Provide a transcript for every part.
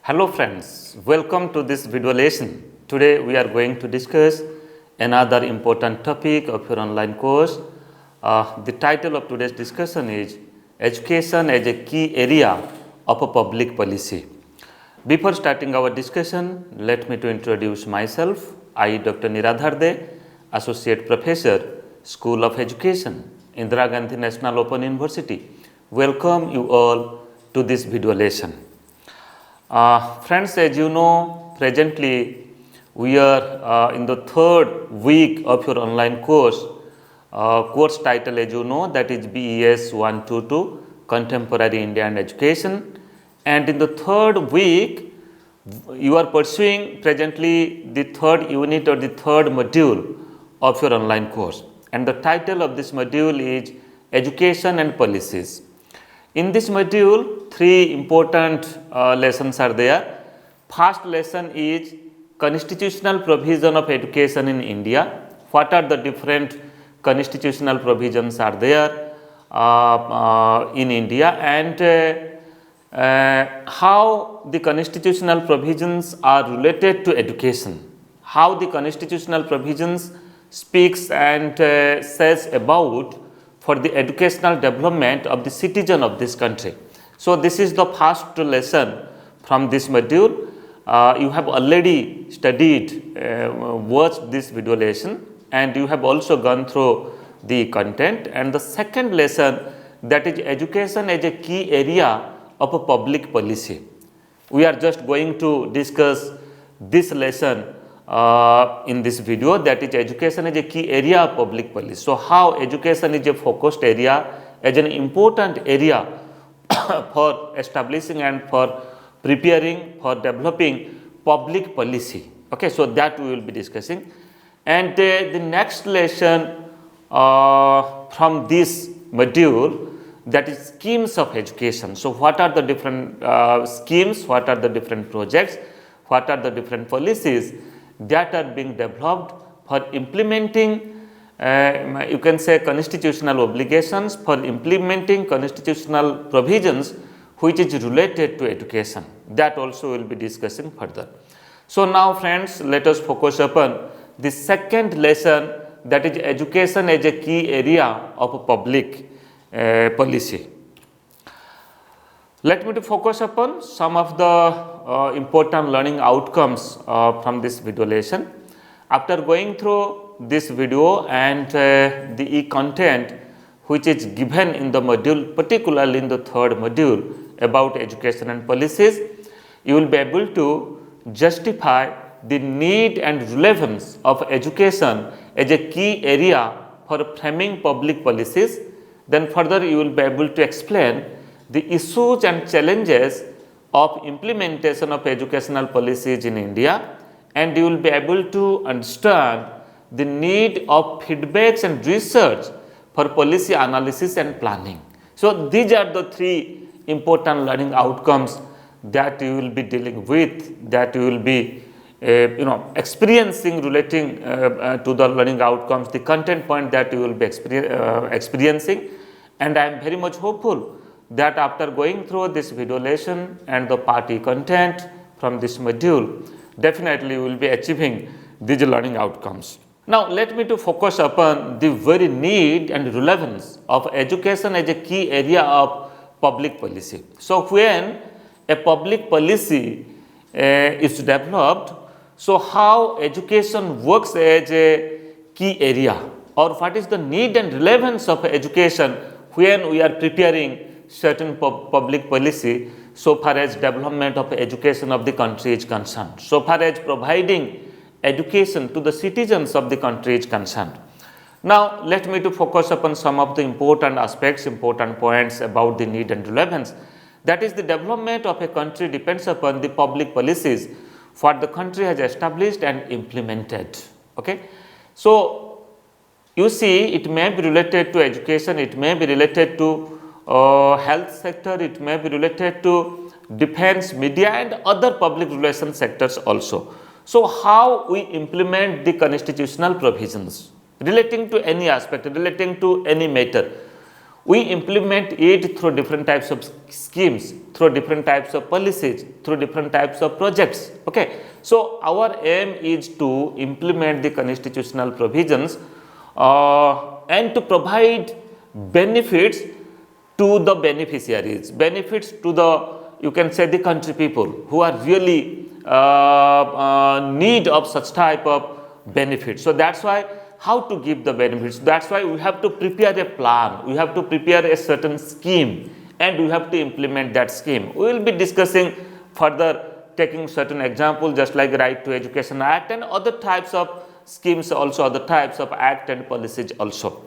Hello friends, welcome to this video lesson. Today we are going to discuss another important topic of your online course. The title of today's discussion is Education as a Key Area of a Public Policy. Before starting our discussion, let me to introduce myself. I, Dr. Niradhar De, Associate Professor, School of Education, Indira Gandhi National Open University. Welcome you all to this video lesson. Friends, as you know, presently we are in the third week of your online course. Course title, as you know, that is BES 122 Contemporary Indian Education. And in the third week, you are pursuing presently the third unit or the third module of your online course. And the title of this module is Education and Policies. In this module, three important lessons are there. First lesson is constitutional provision of education in India. What are the different constitutional provisions are there in India, and how the constitutional provisions are related to education. How the constitutional provisions speaks and says about for the educational development of the citizen of this country. So, this is the first lesson from this module. You have already studied, watched this video lesson, and you have also gone through the content. And the second lesson, that is education as a key area of a public policy. We are just going to discuss this lesson in this video, that is education is a key area of public policy. So, how education is a focused area, as an important area for establishing and for preparing for developing public policy. Okay, so that we will be discussing. And the next lesson from this module, that is schemes of education. So, what are the different schemes, what are the different projects, what are the different policies that are being developed for implementing, you can say, constitutional obligations, for implementing constitutional provisions which is related to education. That also we will be discussing further. So, now friends, let us focus upon the second lesson, that is education as a key area of a public policy. Let me to focus upon some of the important learning outcomes from this video lesson. After going through this video and the e-content which is given in the module, particularly in the third module about education and policies, you will be able to justify the need and relevance of education as a key area for framing public policies. Then further you will be able to explain the issues and challenges of implementation of educational policies in India, and you will be able to understand the need of feedbacks and research for policy analysis and planning. So, these are the three important learning outcomes that you will be dealing with, that you will be experiencing relating to the learning outcomes, the content point that you will be experiencing. And I am very much hopeful that after going through this video lesson and the party content from this module, definitely we will be achieving these learning outcomes. Now, let me to focus upon the very need and relevance of education as a key area of public policy. So, when a public policy is developed, so how education works as a key area, or what is the need and relevance of education when we are preparing certain public policy so far as development of education of the country is concerned, so far as providing education to the citizens of the country is concerned. Now, let me to focus upon some of the important aspects, important points about the need and relevance. That is, the development of a country depends upon the public policies what the country has established and implemented. Okay. So, you see, it may be related to education, it may be related to health sector, it may be related to defense, media and other public relations sectors also. So, how we implement the constitutional provisions relating to any aspect, relating to any matter, we implement it through different types of schemes, through different types of policies, through different types of projects. Okay. So our aim is to implement the constitutional provisions and to provide benefits to the beneficiaries, benefits to the, you can say, the country people who are really need of such type of benefits. So that's why how to give the benefits. That's why we have to prepare a plan, we have to prepare a certain scheme, and we have to implement that scheme. We will be discussing further, taking certain examples just like Right to Education Act and other types of schemes, also other types of act and policies also.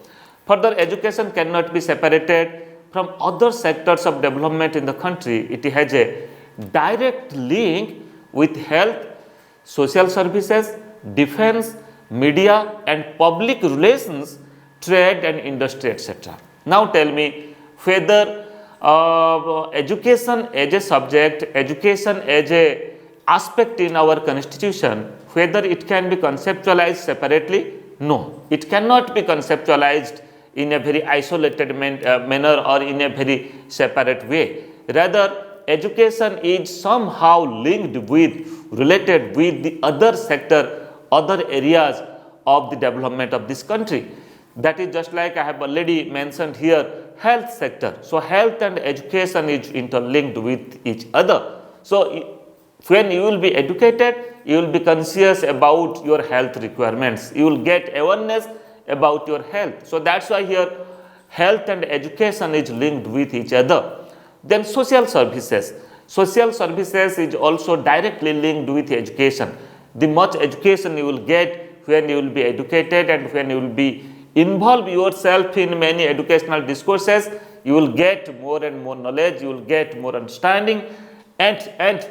Further, education cannot be separated from other sectors of development in the country. It has a direct link with health, social services, defense, media and public relations, trade and industry, etc. Now tell me whether education as a subject, education as a aspect in our constitution, whether it can be conceptualized separately? No, it cannot be conceptualized in a very isolated manner or in a very separate way. Rather, education is somehow linked with, related with the other sector, other areas of the development of this country. That is just like I have already mentioned here, health sector. So health and education is interlinked with each other. So when you will be educated, you will be conscious about your health requirements. You will get awareness about your health. So that's why here health and education is linked with each other. Then social services. Social services is also directly linked with education. The much education you will get when you will be educated and when you will be involve yourself in many educational discourses, you will get more and more knowledge, you will get more understanding, and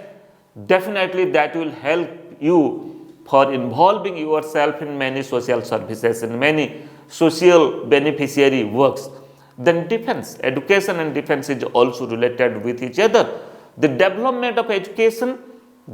definitely that will help you for involving yourself in many social services and many social beneficiary works. Then defense, education and defense is also related with each other. The development of education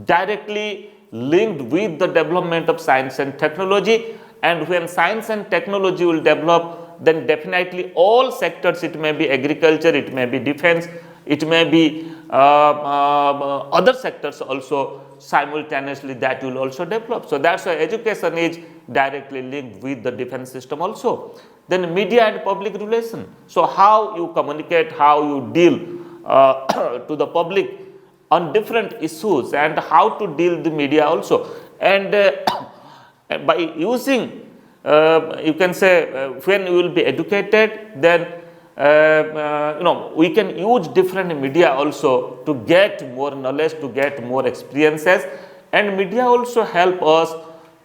directly linked with the development of science and technology, and when science and technology will develop, then definitely all sectors, it may be agriculture, it may be defense, it may be other sectors also, simultaneously that will also develop. So that's why education is directly linked with the defense system also. Then media and public relation. So how you communicate, how you deal to the public on different issues, and how to deal the media also. And by using, you can say, when you will be educated, then we can use different media also to get more knowledge, to get more experiences, and media also help us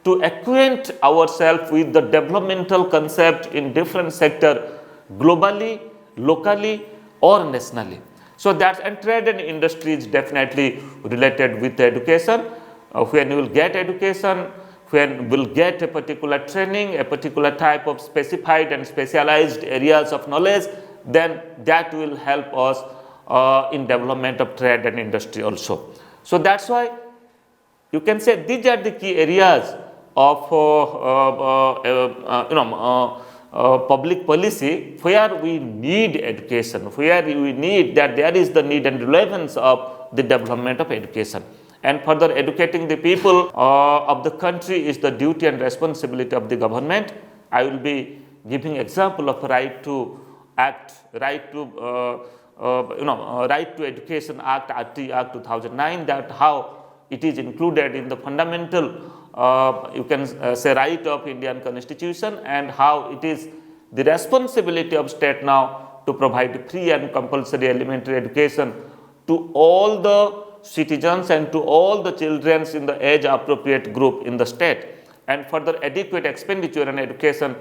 to acquaint ourselves with the developmental concept in different sector, globally, locally or nationally. So that's, and trade and industry is definitely related with education. When you will get education, when we will get a particular training, a particular type of specified and specialized areas of knowledge, then that will help us in development of trade and industry also. So that's why you can say these are the key areas of public policy where we need education, where we need that there is the need and relevance of the development of education. And further, educating the people of the country is the duty and responsibility of the government. I will be giving example of Right to Act, Right to Education Act, RT Act 2009, that how it is included in the fundamental, you can say, right of Indian Constitution, and how it is the responsibility of state now to provide free and compulsory elementary education to all the citizens and to all the children in the age appropriate group in the state. And further, adequate expenditure on education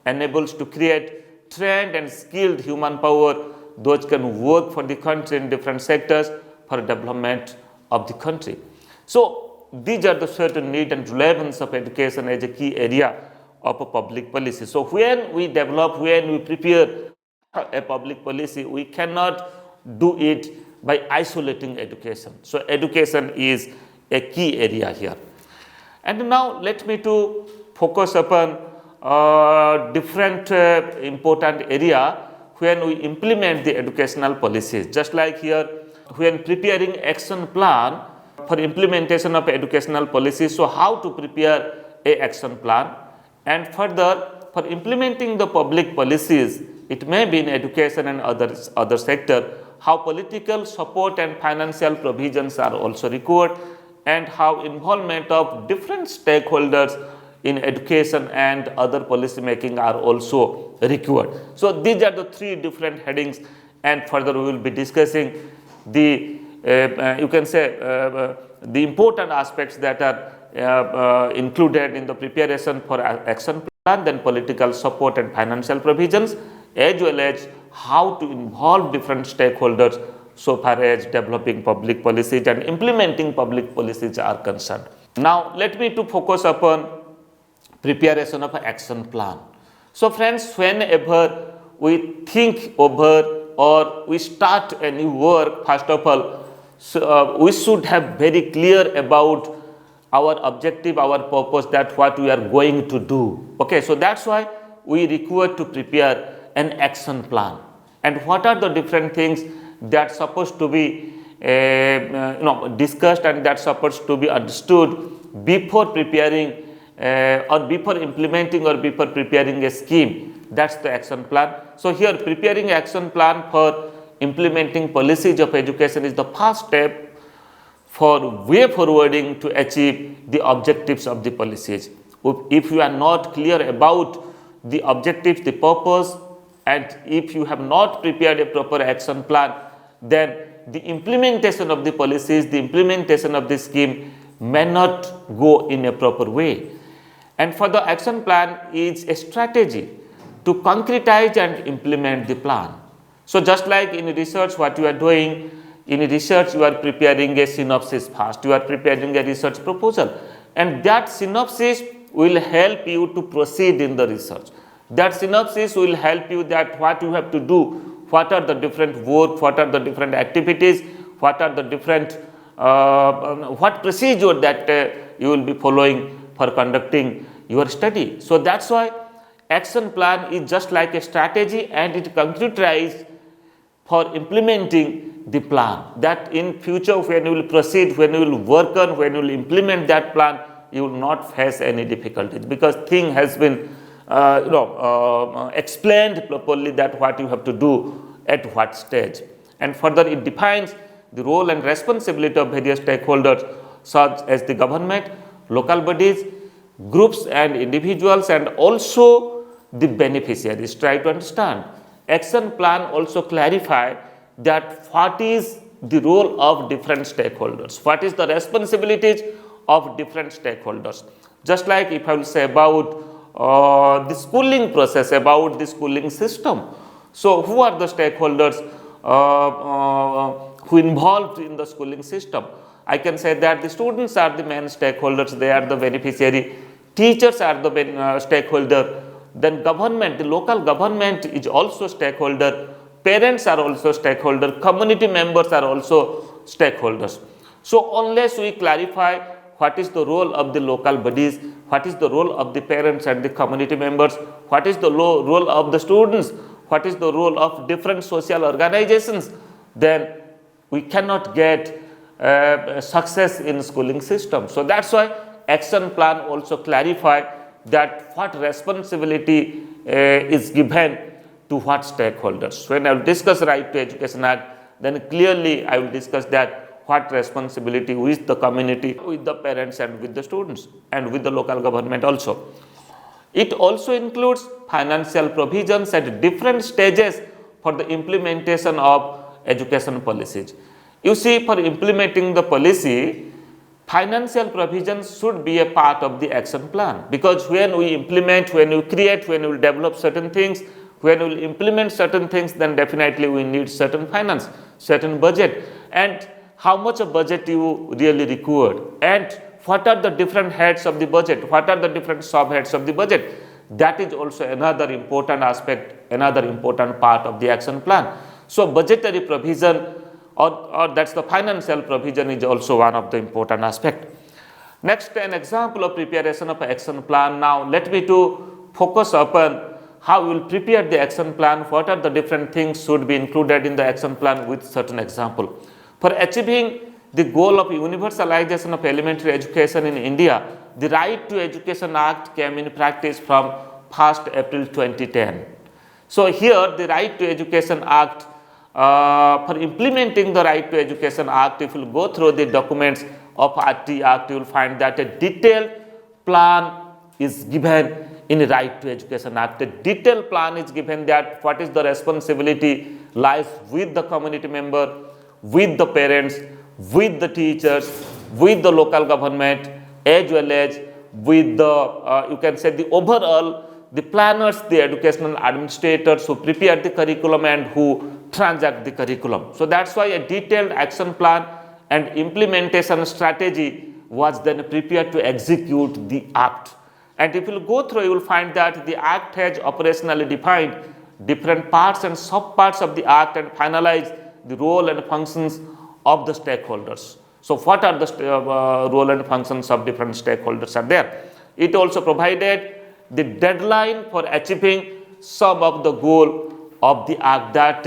enables to create trained and skilled human power, those can work for the country in different sectors for development of the country. So these are the certain need and relevance of education as a key area of a public policy. So when we develop, when we prepare a public policy, we cannot do it by isolating education. So education is a key area here. And now let me to focus upon different important area when we implement the educational policies. Just like here, when preparing action plan for implementation of educational policies, so how to prepare a action plan, and further for implementing the public policies, it may be in education and other sector, how political support and financial provisions are also required, and how involvement of different stakeholders in education and other policy making are also required. So these are the three different headings, and further we will be discussing the you can say the important aspects that are included in the preparation for action plan, then political support and financial provisions, as well as how to involve different stakeholders so far as developing public policies and implementing public policies are concerned. Now let me to focus upon preparation of an action plan. So friends, whenever we think over or we start a new work, first of all, we should have very clear about our objective, our purpose, that what we are going to do. Okay, so that's why we require to prepare an action plan. And what are the different things that supposed to be discussed and that supposed to be understood before preparing or before implementing or before preparing a scheme. That's the action plan. So here preparing action plan for implementing policies of education is the first step for way forwarding to achieve the objectives of the policies. If you are not clear about the objectives, the purpose, and if you have not prepared a proper action plan, then the implementation of the policies, the implementation of the scheme may not go in a proper way. And for the action plan is a strategy to concretize and implement the plan. So just like in research, what you are doing, in research you are preparing a synopsis first, you are preparing a research proposal, and that synopsis will help you to proceed in the research. That synopsis will help you that what you have to do, what are the different work, what are the different activities, what are the different what procedure that you will be following for conducting your study. So that's why action plan is just like a strategy, and it concretizes for implementing the plan, that in future when you will proceed, when you will work on, when you will implement that plan, you will not face any difficulties, because thing has been explained properly that what you have to do at what stage. And further it defines the role and responsibility of various stakeholders such as the government, local bodies, groups and individuals, and also the beneficiaries. Try to understand. Action plan also clarify that what is the role of different stakeholders, what is the responsibilities of different stakeholders. Just like if I will say about the schooling process, about the schooling system. So who are the stakeholders who involved in the schooling system? I can say that the students are the main stakeholders, they are the beneficiary, teachers are the stakeholder, then government, the local government is also stakeholder, parents are also stakeholder, community members are also stakeholders. So unless we clarify what is the role of the local bodies, what is the role of the parents and the community members, what is the role of the students, what is the role of different social organizations, then we cannot get success in schooling system. So that's why action plan also clarify that what responsibility is given to what stakeholders. When I will discuss Right to Education Act, then clearly I will discuss that what responsibility with the community, with the parents and with the students and with the local government also. It also includes financial provisions at different stages for the implementation of education policies. You see, for implementing the policy, financial provisions should be a part of the action plan, because when we implement, when we create, when we develop certain things, when we implement certain things, then definitely we need certain finance, certain budget, and how much of budget you really require, and what are the different heads of the budget, what are the different sub-heads of the budget. That is also another important aspect, another important part of the action plan. So budgetary provision or that's the financial provision is also one of the important aspect. Next, an example of preparation of action plan. Now let me to focus upon how you will prepare the action plan, what are the different things should be included in the action plan with certain example. For achieving the goal of universalization of elementary education in India, the Right to Education Act came in practice from 1st April 2010. So here the Right to Education Act, for implementing the Right to Education Act, if you go through the documents of RT Act, you will find that a detailed plan is given in Right to Education Act. A detailed plan is given that what is the responsibility lies with the community member, with the parents, with the teachers, with the local government, as well as with the, you can say, the overall, the planners, the educational administrators who prepare the curriculum and who transact the curriculum. So that's why a detailed action plan and implementation strategy was then prepared to execute the act. And if you go through, you will find that the act has operationally defined different parts and sub-parts of the act and finalized the role and functions of the stakeholders. So what are the role and functions of different stakeholders are there? It also provided the deadline for achieving some of the goal of the act, that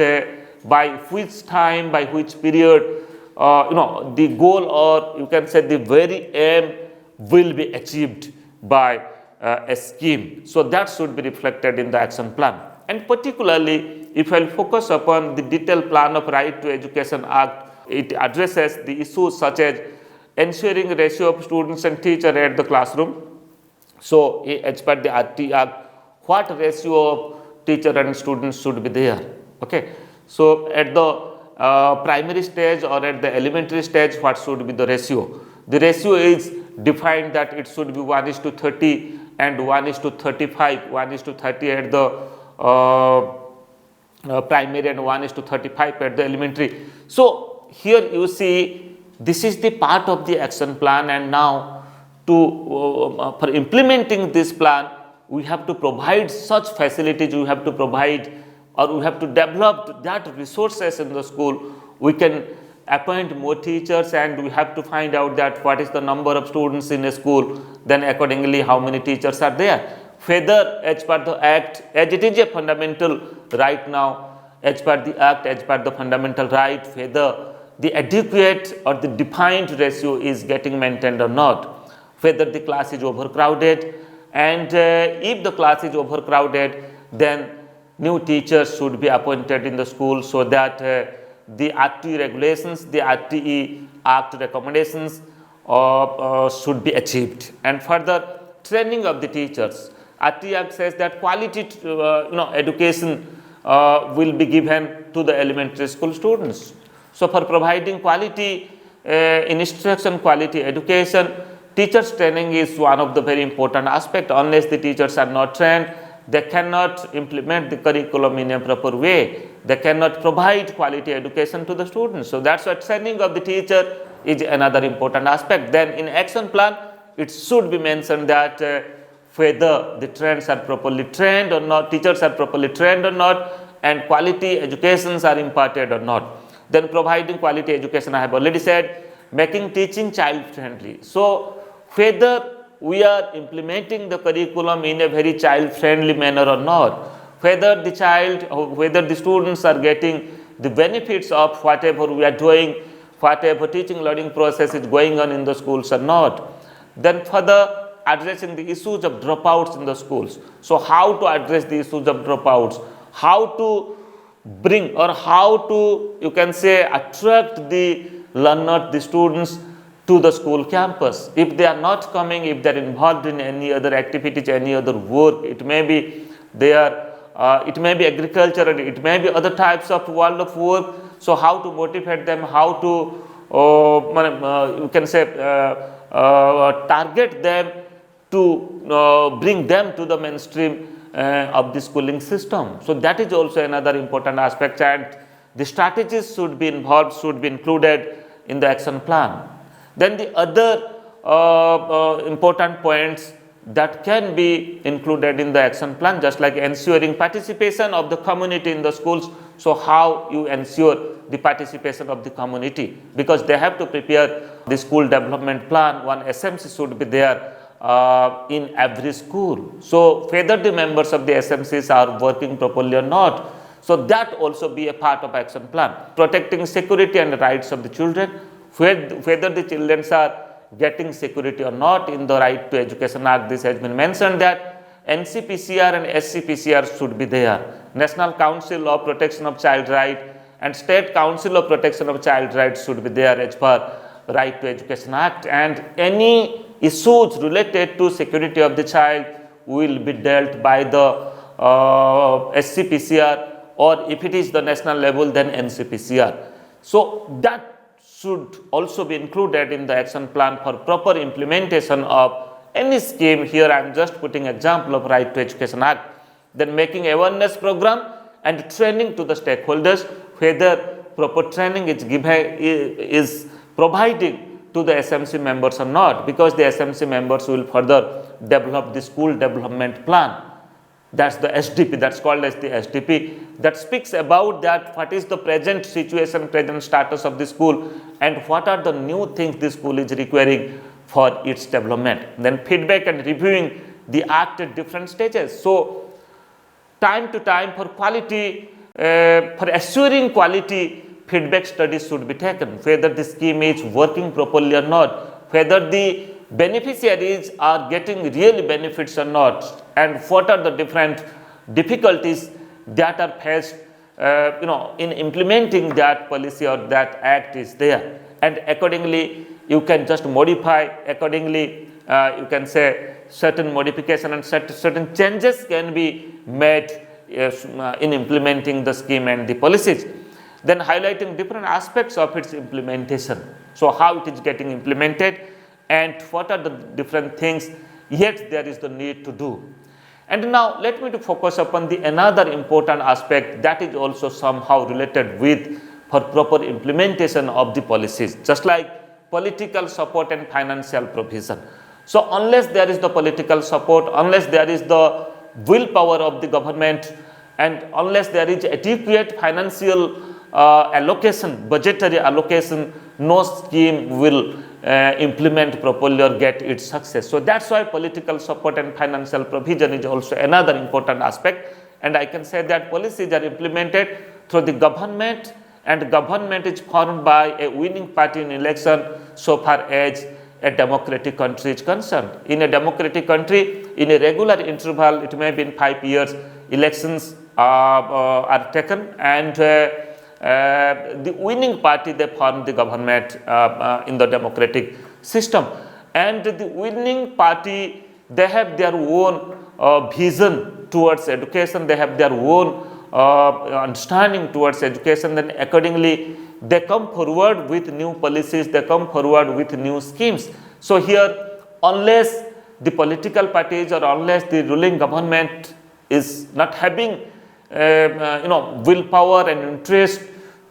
by which time, by which period, the goal, or you can say the very aim, will be achieved by a scheme. So that should be reflected in the action plan. And particularly, if I will focus upon the detailed plan of Right to Education Act, it addresses the issues such as ensuring ratio of students and teacher at the classroom. So as per the RT Act, what ratio of teacher and students should be there? Okay. So at the primary stage or at the elementary stage, what should be the ratio? The ratio is defined that it should be 1:30 and 1:35, 1:30 at the primary and 1:35 at the elementary. So here you see, this is the part of the action plan, and now to for implementing this plan, we have to provide such facilities, we have to provide, or we have to develop that resources in the school. We can appoint more teachers, and we have to find out that what is the number of students in a school, then accordingly how many teachers are there. Whether as per the act, as it is a fundamental right now, as per the act, as per the fundamental right, whether the adequate or the defined ratio is getting maintained or not, whether the class is overcrowded, and if the class is overcrowded, then new teachers should be appointed in the school, so that the RTE regulations, the RTE Act recommendations should be achieved. And further, training of the teachers. RTE Act says that quality education will be given to the elementary school students. So for providing quality instruction, quality education, teachers training is one of the very important aspects. Unless the teachers are not trained, they cannot implement the curriculum in a proper way. They cannot provide quality education to the students. So that's why training of the teacher is another important aspect. Then in action plan, it should be mentioned that whether the trainers are properly trained or not, teachers are properly trained or not, and quality educations are imparted or not. Then providing quality education, I have already said, making teaching child friendly. So whether we are implementing the curriculum in a very child friendly manner or not, whether the child or whether the students are getting the benefits of whatever we are doing, whatever teaching learning process is going on in the schools or not. Then further addressing the issues of dropouts in the schools. So how to address the issues of dropouts, how to bring, or how to, you can say, attract the learners, the students to the school campus. If they are not coming, if they are involved in any other activities, any other work, it may be it may be agriculture, it may be other types of world of work. So how to motivate them, how to you can say target them to bring them to the mainstream of the schooling system. So that is also another important aspect, and the strategies should be involved, should be included in the action plan. Then the other important points that can be included in the action plan, just like ensuring participation of the community in the schools. So how you ensure the participation of the community, because they have to prepare the school development plan. One SMC should be there in every school. So whether the members of the SMCs are working properly or not, so that also be a part of action plan. Protecting security and rights of the children, whether the children are getting security or not. In the Right to Education Act, this has been mentioned that NCPCR and SCPCR should be there. National Council of Protection of Child Rights and State Council of Protection of Child Rights should be there as per Right to Education Act, and any issues related to security of the child will be dealt by the SCPCR, or if it is the national level, then NCPCR. So that should also be included in the action plan for proper implementation of any scheme. Here I am just putting example of Right to Education Act. Then making awareness program and training to the stakeholders, whether proper training is providing to the SMC members or not, because the SMC members will further develop the school development plan. That's the SDP, that's called as the SDP, that speaks about that what is the present situation, present status of the school, and what are the new things the school is requiring for its development. Then feedback and reviewing the act at different stages. So time to time for quality, for assuring quality, feedback studies should be taken, whether the scheme is working properly or not, whether the beneficiaries are getting real benefits or not, and what are the different difficulties that are faced in implementing that policy or that act is there, and accordingly you can just modify accordingly. You can say certain modification and certain changes can be made in implementing the scheme and the policies. Then highlighting different aspects of its implementation. So how it is getting implemented and what are the different things yet there is the need to do. And now let me to focus upon the another important aspect that is also somehow related with for proper implementation of the policies, just like political support and financial provision. So unless there is the political support, unless there is the willpower of the government, and unless there is adequate financial allocation, budgetary allocation, no scheme will implement properly or get its success. So that's why political support and financial provision is also another important aspect, and I can say that policies are implemented through the government, and government is formed by a winning party in election so far as a democratic country is concerned. In a democratic country, in a regular interval, it may be in 5 years, elections are taken, and the winning party, they form the government in the democratic system, and the winning party, they have their own vision towards education, they have their own understanding towards education, then accordingly they come forward with new policies, they come forward with new schemes. So here, unless the political parties or unless the ruling government is not having willpower and interest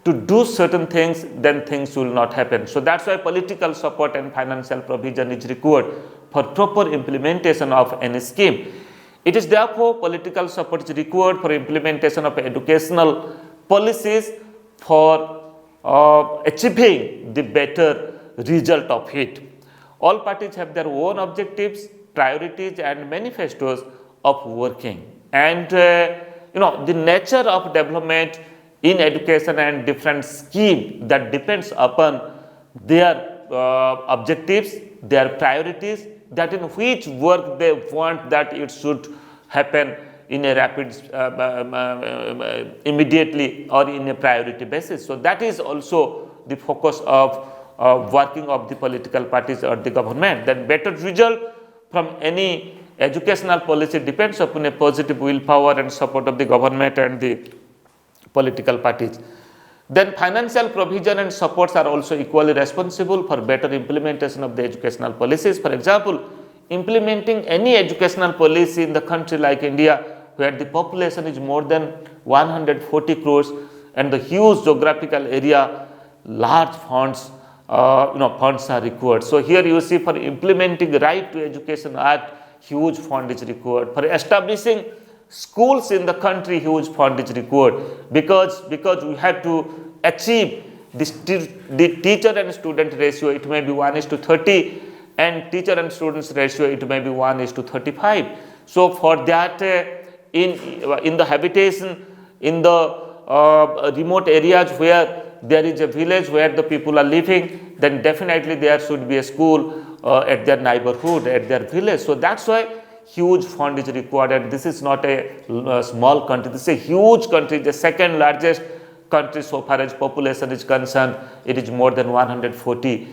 to do certain things, then things will not happen. So that's why political support and financial provision is required for proper implementation of any scheme. It is therefore political support is required for implementation of educational policies for achieving the better result of it. All parties have their own objectives, priorities and manifestos of working, and the nature of development in education and different scheme that depends upon their objectives, their priorities, that in which work they want that it should happen in a rapid, immediately or in a priority basis. So that is also the focus of working of the political parties or the government. Then better result from any educational policy depends upon a positive willpower and support of the government and the political parties. Then financial provision and supports are also equally responsible for better implementation of the educational policies. For example, implementing any educational policy in the country like India, where the population is more than 140 crores and the huge geographical area, large funds are required. So here you see, for implementing the Right to Education Act, huge fund is required. For establishing schools in the country, huge fund is required, because we have to achieve the teacher and student ratio. It may be 1:30, and teacher and students ratio it may be 1:35. So for that in the habitation, in the remote areas where there is a village where the people are living, then definitely there should be a school at their neighborhood, at their village. So that's why huge fund is required. This is not a small country, this is a huge country, the second largest country so far as population is concerned. It is more than 140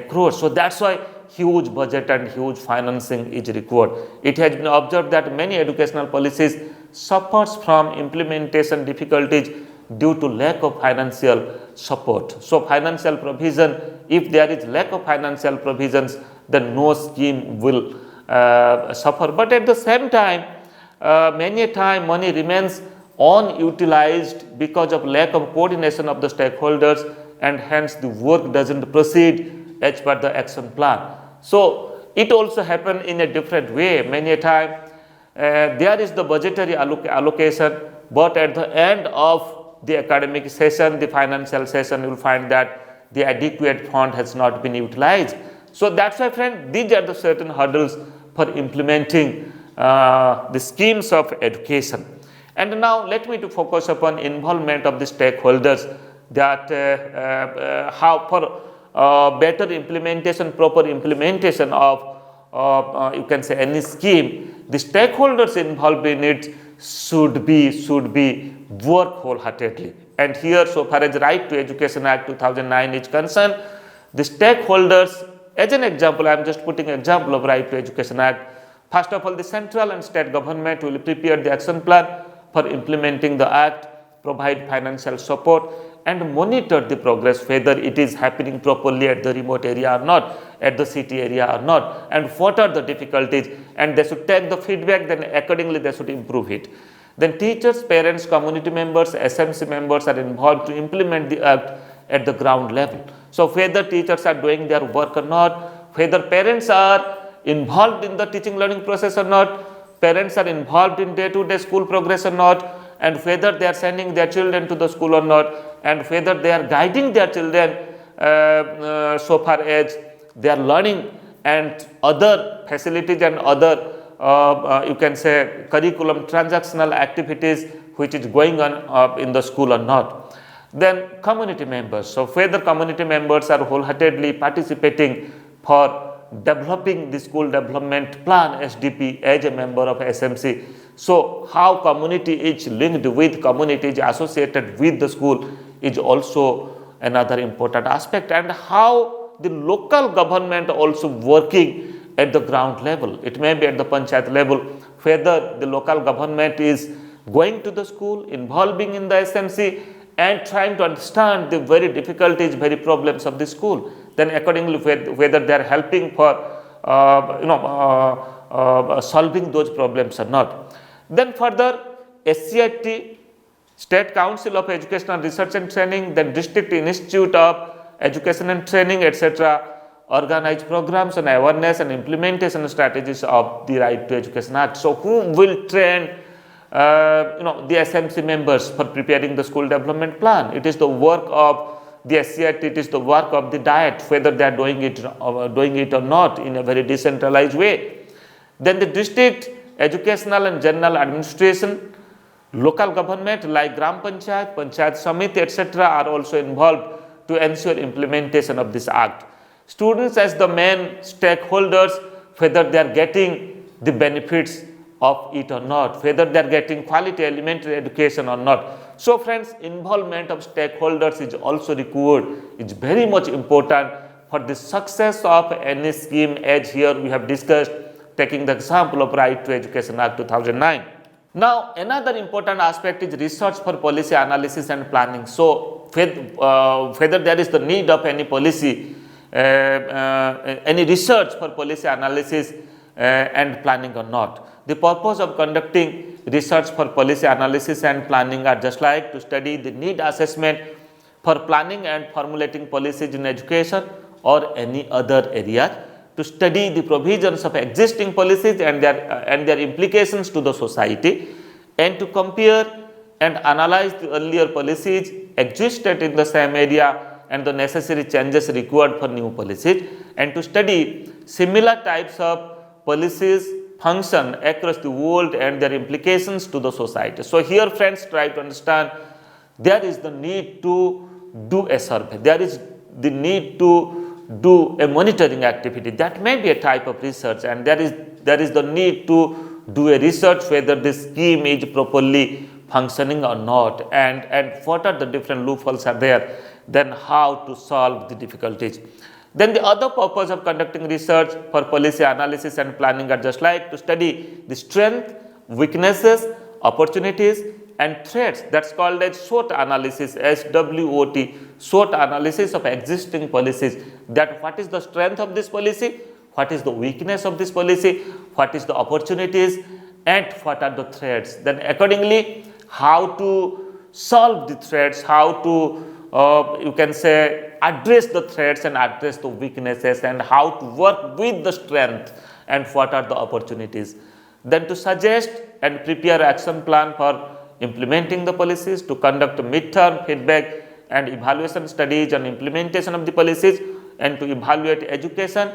crores. So that's why huge budget and huge financing is required. It has been observed that many educational policies suffers from implementation difficulties due to lack of financial support. So financial provision, if there is lack of financial provisions, then no scheme will suffer. But at the same time, many a time money remains unutilized because of lack of coordination of the stakeholders, and hence the work doesn't proceed as per the action plan. So it also happen in a different way. Many a time there is the budgetary allocation, but at the end of the academic session, the financial session, you will find that the adequate fund has not been utilized. So that's why, friend, these are the certain hurdles for implementing the schemes of education. And now let me to focus upon involvement of the stakeholders, that how for better implementation, proper implementation of you can say any scheme, the stakeholders involved in it should be work wholeheartedly. And here, so far as Right to Education Act 2009 is concerned, the stakeholders, as an example, I am just putting an example of Right to Education Act. First of all, the central and state government will prepare the action plan for implementing the act, provide financial support, and monitor the progress, whether it is happening properly at the remote area or not, at the city area or not, and what are the difficulties, and they should take the feedback, then accordingly they should improve it. Then teachers, parents, community members, SMC members are involved to implement the act at the ground level. So whether teachers are doing their work or not, whether parents are involved in the teaching learning process or not, parents are involved in day-to-day school progress or not, and whether they are sending their children to the school or not, and whether they are guiding their children so far as they are learning and other facilities and other you can say curriculum transactional activities which is going on in the school or not. Then community members, so whether community members are wholeheartedly participating for developing the school development plan SDP as a member of SMC. So how community is linked with, community is associated with the school is also another important aspect, and how the local government also working at the ground level. It may be at the panchayat level, whether the local government is going to the school, involving in the SMC and trying to understand the very difficulties, very problems of the school. Then accordingly whether they are helping for solving those problems or not. Then further, SCIT, State Council of Educational Research and Training, then District Institute of Education and Training, etc., organize programs on awareness and implementation strategies of the Right to Education Act. So who will train the SMC members for preparing the school development plan? It is the work of the SCIT, it is the work of the Diet, whether they are doing it or not in a very decentralized way. Then the district educational and general administration, local government like Gram Panchayat, Panchayat Samiti, etc., are also involved to ensure implementation of this act. Students as the main stakeholders, whether they are getting the benefits of it or not, whether they are getting quality elementary education or not. So friends, involvement of stakeholders is also required, is very much important for the success of any scheme, as here we have discussed, taking the example of Right to Education Act 2009. Now another important aspect is research for policy analysis and planning. So whether there is the need of any policy, any research for policy analysis and planning or not. The purpose of conducting research for policy analysis and planning are just like to study the need assessment for planning and formulating policies in education or any other area, to study the provisions of existing policies and their implications to the society, and to compare and analyze the earlier policies existed in the same area and the necessary changes required for new policies, and to study similar types of policies function across the world and their implications to the society. So here friends, try to understand there is the need to do a survey, there is the need to do a monitoring activity, that may be a type of research, and there is the need to do a research whether this scheme is properly functioning or not, and what are the different loopholes are there, then how to solve the difficulties. Then the other purpose of conducting research for policy analysis and planning are just like to study the strength, weaknesses, opportunities and threats. That's called as SWOT analysis, SWOT, SWOT analysis of existing policies. That what is the strength of this policy, what is the weakness of this policy, what is the opportunities and what are the threats. Then accordingly, how to solve the threats, how to you can say address the threats and address the weaknesses, and how to work with the strength and what are the opportunities. Then to suggest and prepare action plan for implementing the policies, to conduct midterm feedback and evaluation studies on implementation of the policies, and to evaluate education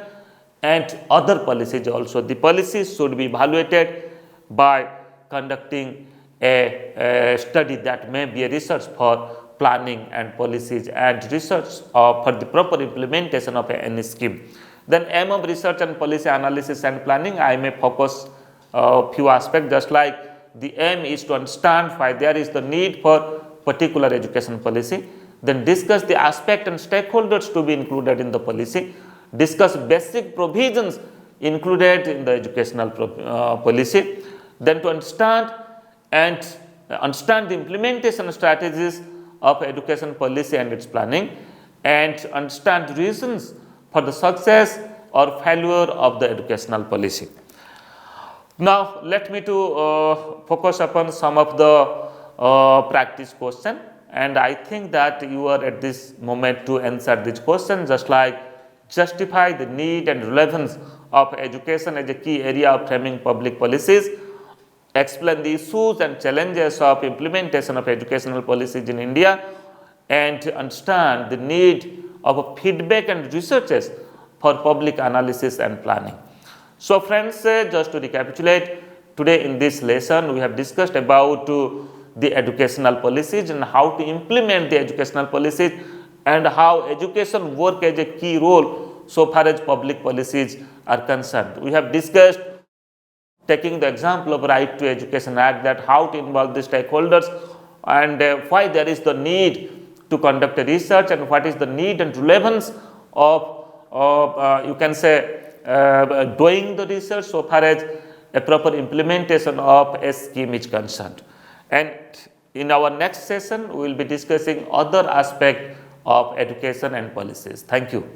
and other policies also. The policies should be evaluated by conducting a study, that may be a research for planning and policies and research for the proper implementation of any scheme. Then aim of research and policy analysis and planning, I may focus few aspects, just like the aim is to understand why there is the need for particular education policy, then discuss the aspect and stakeholders to be included in the policy, discuss basic provisions included in the educational policy, then to understand the implementation strategies of education policy and its planning, and understand reasons for the success or failure of the educational policy. Now let me to focus upon some of the practice question, and I think that you are at this moment to answer this question, just like justify the need and relevance of education as a key area of framing public policies, explain the issues and challenges of implementation of educational policies in India, and understand the need of feedback and researches for public analysis and planning. So friends, just to recapitulate, today in this lesson we have discussed about the educational policies and how to implement the educational policies, and how education work as a key role so far as public policies are concerned. We have discussed, taking the example of Right to Education Act, that how to involve the stakeholders, and why there is the need to conduct a research, and what is the need and relevance of you can say doing the research so far as a proper implementation of a scheme is concerned. And in our next session we will be discussing other aspect of education and policies. Thank you.